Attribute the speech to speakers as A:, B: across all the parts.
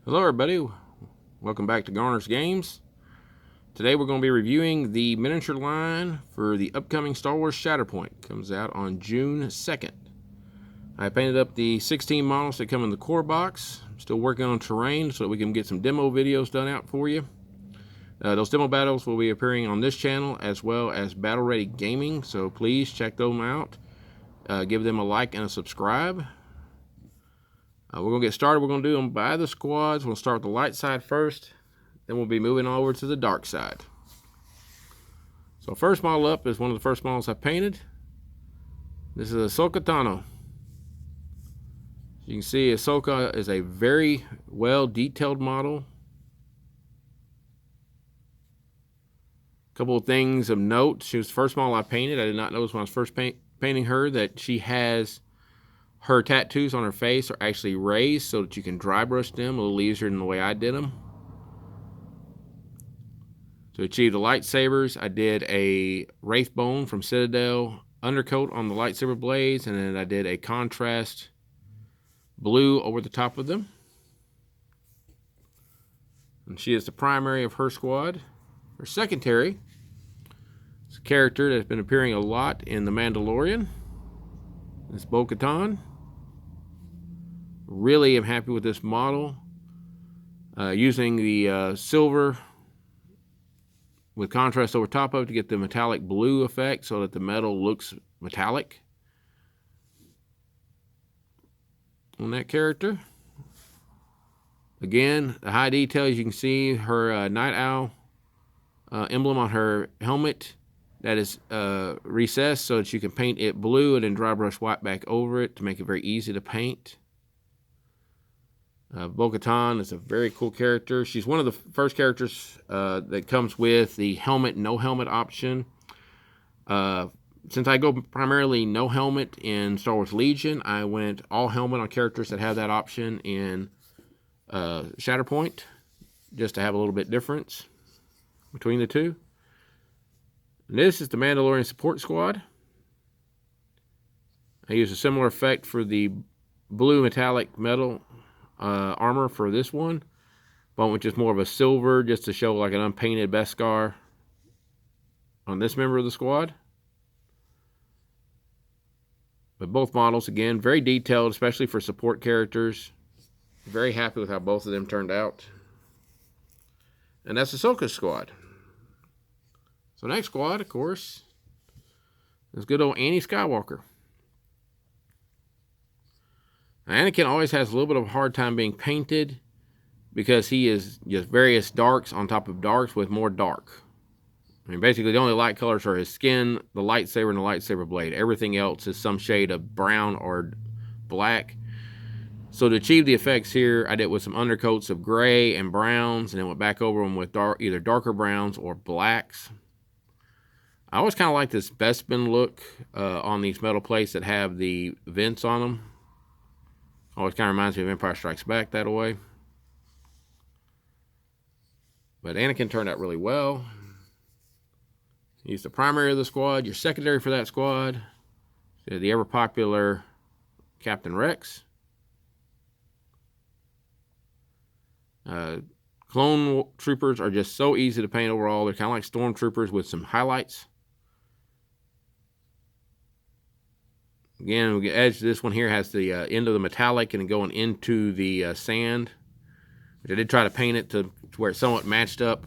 A: Hello everybody, welcome back to Garner's Games. Today we're going to be reviewing the miniature line for the upcoming Star Wars Shatterpoint. Comes out on June 2nd. I painted up the 16 models that come in the core box. I'm still working on terrain so that we can get some demo videos done out for you. Those demo battles will be appearing on this channel as well as Battle Ready Gaming, so please check them out. Give them a like and a subscribe. We're going to get started. We're going to do them by the squads. We'll start with the light side first. Then we'll be moving over to the dark side. So first model up is one of the first models I painted. This is Ahsoka Tano. You can see Ahsoka is a very well detailed model. A couple of things of note. She was the first model I painted. I did not notice when I was first painting her that she has her tattoos on her face are actually raised so that you can dry brush them a little easier than the way I did them. To achieve the lightsabers, I did a Wraithbone from Citadel undercoat on the lightsaber blades, and then I did a contrast blue over the top of them. And she is the primary of her squad. Her secondary is a character that's been appearing a lot in The Mandalorian. It's Bo-Katan. Really am happy with this model. Using the silver with contrast over top of it to get the metallic blue effect so that the metal looks metallic on that character. Again, the high details, you can see her Night Owl emblem on her helmet that is recessed so that you can paint it blue and then dry brush white back over it to make it very easy to paint. Bo-Katan is a very cool character. She's one of the first characters that comes with the helmet, no helmet option. Since I go primarily no helmet in Star Wars Legion, I went all helmet on characters that have that option in Shatterpoint, just to have a little bit difference between the two. And this is the Mandalorian Support Squad. I use a similar effect for the blue metallic metal armor for this one, but with just more of a silver, just to show like an unpainted Beskar on this member of the squad. But both models, again, very detailed, especially for support characters. Very happy with how both of them turned out. And that's Ahsoka's squad. So next squad, of course, is good old Anakin Skywalker. Now, Anakin always has a little bit of a hard time being painted because he is just various darks on top of darks with more dark. I mean, basically the only light colors are his skin, the lightsaber, and the lightsaber blade. Everything else is some shade of brown or black. So to achieve the effects here, I did with some undercoats of gray and browns, and then went back over them with either darker browns or blacks. I always kind of like this Bespin look on these metal plates that have the vents on them. Always kind of reminds me of Empire Strikes Back that way. But Anakin turned out really well. He's the primary of the squad. Your secondary for that squad is the ever-popular Captain Rex. Clone troopers are just so easy to paint overall. They're kind of like stormtroopers with some highlights. Again, the edge of this one here has the end of the metallic and going into the sand. Which I did try to paint it to where it somewhat matched up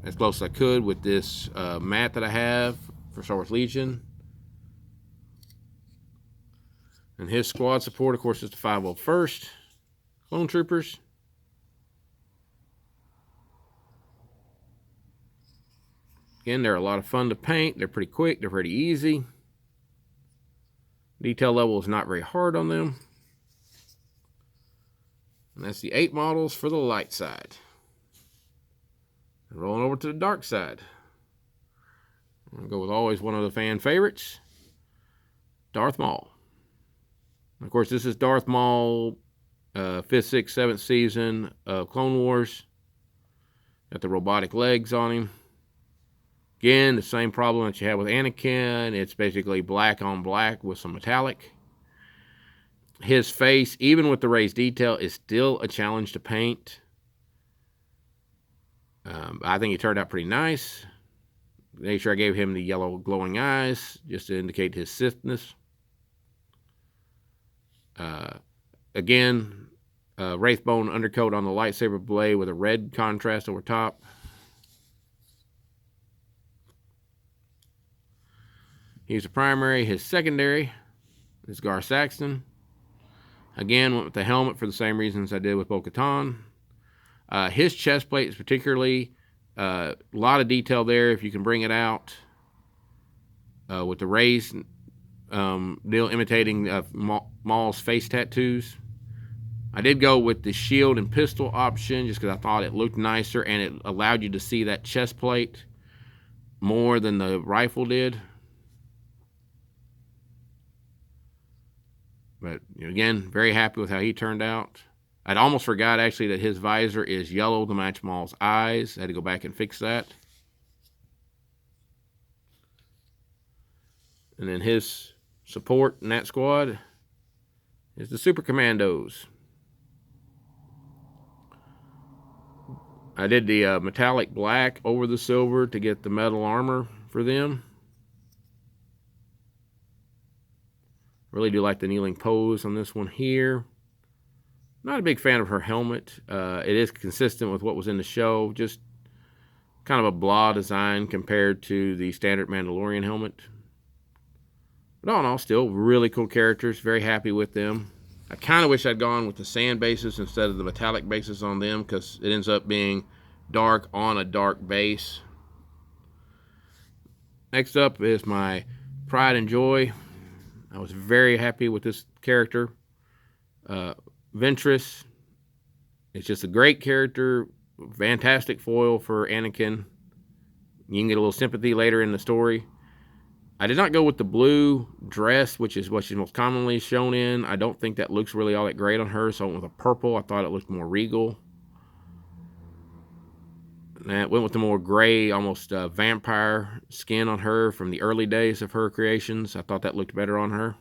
A: as close as I could with this mat that I have for Star Wars Legion. And his squad support, of course, is the 501st Clone Troopers. Again, they're a lot of fun to paint. They're pretty quick. They're pretty easy. Detail level is not very hard on them. And that's the 8 models for the light side. And rolling over to the dark side. I'm going to go with always one of the fan favorites, Darth Maul. Of course, this is Darth Maul, 5th, 6th, 7th season of Clone Wars. Got the robotic legs on him. Again, the same problem that you have with Anakin. It's basically black on black with some metallic. His face, even with the raised detail, is still a challenge to paint. I think he turned out pretty nice. Make sure I gave him the yellow glowing eyes just to indicate his Sithness. Again, Wraithbone undercoat on the lightsaber blade with a red contrast over top. He's a primary. His secondary is Gar Saxton. Again, went with the helmet for the same reasons I did with Bo-Katan. His chest plate is particularly a lot of detail there if you can bring it out. With the raised deal imitating Maul's face tattoos. I did go with the shield and pistol option just because I thought it looked nicer and it allowed you to see that chest plate more than the rifle did. But again, very happy with how he turned out. I'd almost forgot actually that his visor is yellow to match Maul's eyes. I had to go back and fix that. And then his support in that squad is the Super Commandos. I did the metallic black over the silver to get the metal armor for them. Really do like the kneeling pose on this one here. Not a big fan of her helmet. It is consistent with what was in the show. Just kind of a blah design compared to the standard Mandalorian helmet. But all in all, still really cool characters. Very happy with them. I kind of wish I'd gone with the sand bases instead of the metallic bases on them because it ends up being dark on a dark base. Next up is my Pride and Joy. I was very happy with this character. Ventress. It's just a great character. Fantastic foil for Anakin. You can get a little sympathy later in the story. I did not go with the blue dress, which is what she's most commonly shown in. I don't think that looks really all that great on her, so I went with a purple. I thought it looked more regal. And I went with the more gray, almost vampire skin on her from the early days of her creations. I thought that looked better on her.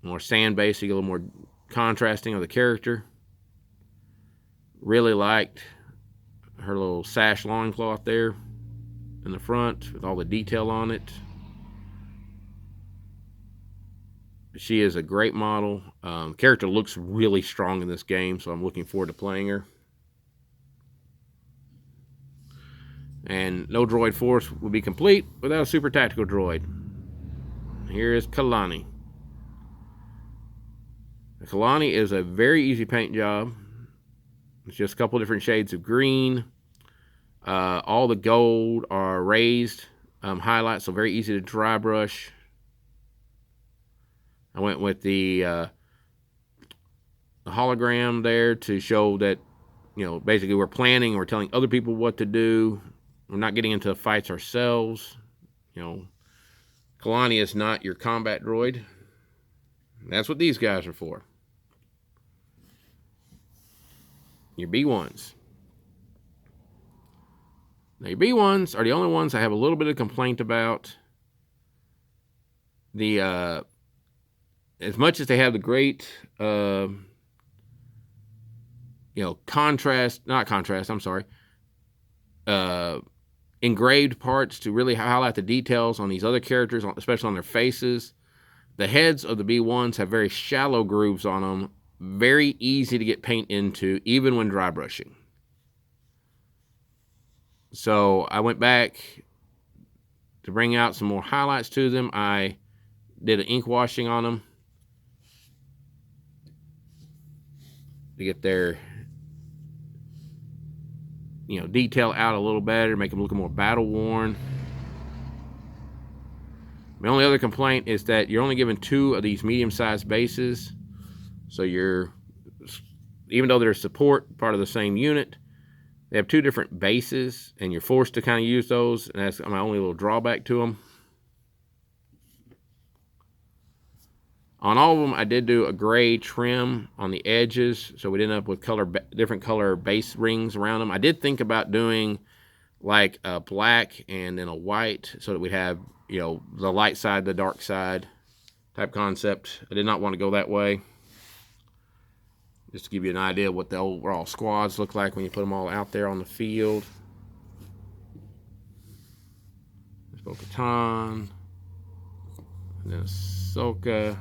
A: More sand-based, a little more contrasting of the character. Really liked her little sash loincloth there in the front with all the detail on it. She is a great model. Character looks really strong in this game, so I'm looking forward to playing her. And no droid force would be complete without a super tactical droid. Here is Kalani. The Kalani is a very easy paint job. It's just a couple different shades of green. All the gold are raised highlights, so very easy to dry brush. I went with the hologram there to show that, basically we're planning, we're telling other people what to do. We're not getting into fights ourselves. Kalani is not your combat droid. That's what these guys are for. Your B1s. Now, your B1s are the only ones I have a little bit of complaint about. As much as they have the great, engraved parts to really highlight the details on these other characters, especially on their faces. The heads of the B1s have very shallow grooves on them, very easy to get paint into, even when dry brushing. So I went back to bring out some more highlights to them. I did an ink washing on them to get their detail out a little better, make them look more battle worn. My only other complaint is that you're only given 2 of these medium-sized bases, so even though they're support part of the same unit, they have 2 different bases, and you're forced to kind of use those, and that's my only little drawback to them. On all of them, I did do a gray trim on the edges, so we ended up with different color base rings around them. I did think about doing like a black and then a white, so that we'd have, the light side, the dark side type concept. I did not want to go that way. just to give you an idea of what the overall squads look like when you put them all out there on the field. There's Bo-Katan, and then Ahsoka.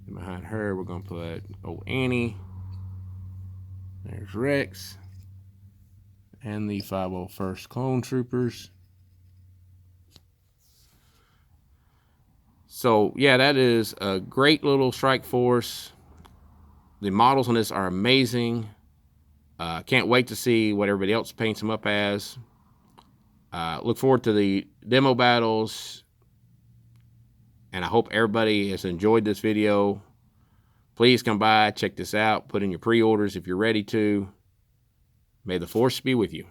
A: And behind her, we're going to put old Annie. There's Rex. And the 501st Clone Troopers. So, yeah, that is a great little strike force. The models on this are amazing. Can't wait to see what everybody else paints them up as. Look forward to the demo battles. And I hope everybody has enjoyed this video. Please come by, check this out, put in your pre-orders if you're ready to. May the Force be with you.